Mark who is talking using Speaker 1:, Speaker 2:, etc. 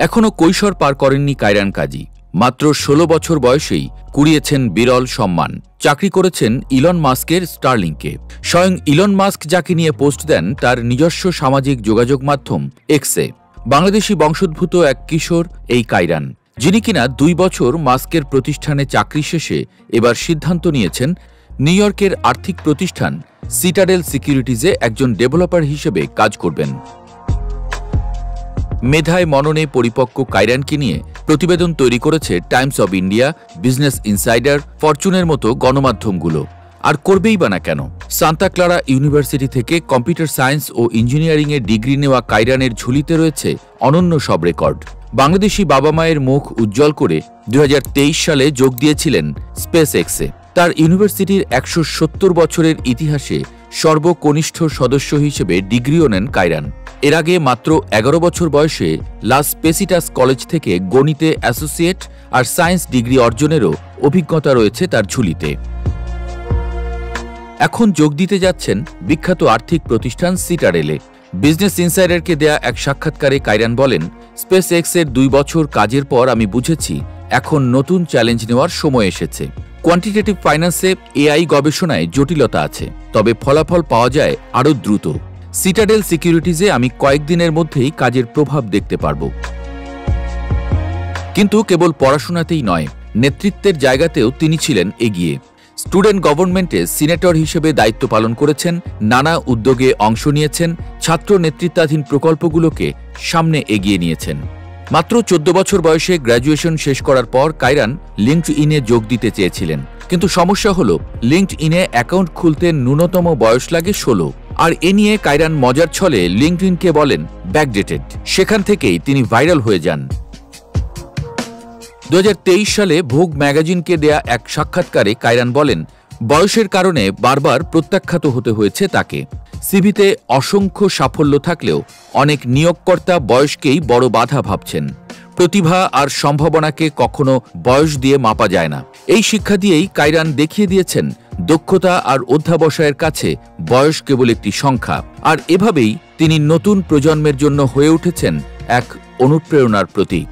Speaker 1: এখনো কৈশোর পার করেননি কায়রান কাজী। মাত্র ১৬ বছর বয়সেই কুড়িয়েছেন বিরল সম্মান। চাকরি করেছেন ইলন মাস্কের স্টারলিংকে। স্বয়ং ইলন মাস্ক যাকে নিয়ে পোস্ট দেন তার নিজস্ব সামাজিক যোগাযোগ মাধ্যম এক্সে। বাংলাদেশি বংশোদ্ভূত এক কিশোর এই কায়রান, যিনি কিনা ২ বছর মাস্কের প্রতিষ্ঠানে চাকরি শেষে এবার সিদ্ধান্ত নিয়েছেন নিউ ইয়র্কের আর্থিক প্রতিষ্ঠান সিটাডেল সিকিউরিটিজে একজন ডেভেলপার হিসেবে কাজ করবেন। মেধায় মননে পরিপক্ক কায়রানকে নিয়ে প্রতিবেদন তৈরি করেছে Times of India, Business Insider, ফরচুনের মতো গণমাধ্যমগুলো। আর করবেই বা না কেন? সান্তা ক্লারা ইউনিভার্সিটি থেকে কম্পিউটার সায়েন্স ও ইঞ্জিনিয়ারিংয়ে ডিগ্রি নেওয়া কায়রানের ঝুলিতে রয়েছে অনন্য সব রেকর্ড। বাংলাদেশি বাবা মায়ের মুখ উজ্জ্বল করে ২০২৩ সালে যোগ দিয়েছিলেন স্পেস এক্সে। তার ইউনিভার্সিটির ১৭০ বছরের ইতিহাসে সর্বকনিষ্ঠ সদস্য হিসেবে ডিগ্রিও নেন কায়রান। এর আগে মাত্র ১১ বছর বয়সে লাস পেসিটাস কলেজ থেকে গণিতে অ্যাসোসিয়েট আর সায়েন্স ডিগ্রি অর্জনেরও অভিজ্ঞতা রয়েছে তার ঝুলিতে। এখন যোগ দিতে যাচ্ছেন বিখ্যাত আর্থিক প্রতিষ্ঠান সিটাডেলে। বিজনেস ইনসাইডারকে দেয়া এক সাক্ষাৎকারে কায়রান বলেন, স্পেস এক্সের ২ বছর কাজের পর আমি বুঝেছি এখন নতুন চ্যালেঞ্জ নেওয়ার সময় এসেছে। কোয়ান্টিটেটিভ ফাইন্যান্সে এআই গবেষণায় জটিলতা আছে, তবে ফলাফল পাওয়া যায় আরও দ্রুত। সিটাডেল সিকিউরিটিজে আমি কয়েকদিনের মধ্যেই কাজের প্রভাব দেখতে পারব। কিন্তু কেবল পড়াশোনাতেই নয়, নেতৃত্বের জায়গাতেও তিনি ছিলেন এগিয়ে। স্টুডেন্ট গভর্নমেন্টে সিনেটর হিসেবে দায়িত্ব পালন করেছেন, নানা উদ্যোগে অংশ নিয়েছেন, ছাত্র নেতৃত্বাধীন প্রকল্পগুলোকে সামনে এগিয়ে নিয়েছেন। মাত্র ১৪ বছর বয়সে গ্র্যাজুয়েশন শেষ করার পর কায়রান লিঙ্কডইনে যোগ দিতে চেয়েছিলেন, কিন্তু সমস্যা হল লিঙ্কডইনে অ্যাকাউন্ট খুলতে ন্যূনতম বয়স লাগে ১৬। আর এ নিয়ে কায়রান মজার ছলে লিঙ্কডইনকে বলেন ব্যাকডেটেড। সেখান থেকেই তিনি ভাইরাল হয়ে যান। ২০২৩ সালে ভোগ ম্যাগাজিনকে দেয়া এক সাক্ষাৎকারে কায়রান বলেন, বয়সের কারণে বারবার প্রত্যাখ্যাত হতে হয়েছে তাকে। সিভিতে অসংখ্য সাফল্য থাকলেও অনেক নিয়োগকর্তা বয়সকেই বড় বাধা ভাবছেন। প্রতিভা আর সম্ভাবনাকে কখনো বয়স দিয়ে মাপা যায় না। এই শিক্ষা দিয়েই কায়রান দেখিয়ে দিয়েছেন দক্ষতা আর অধ্যাবসায়ের কাছে বয়স কেবল একটি সংখ্যা। আর এভাবেই তিনি নতুন প্রজন্মের জন্য হয়ে উঠেছেন এক অনুপ্রেরণার প্রতীক।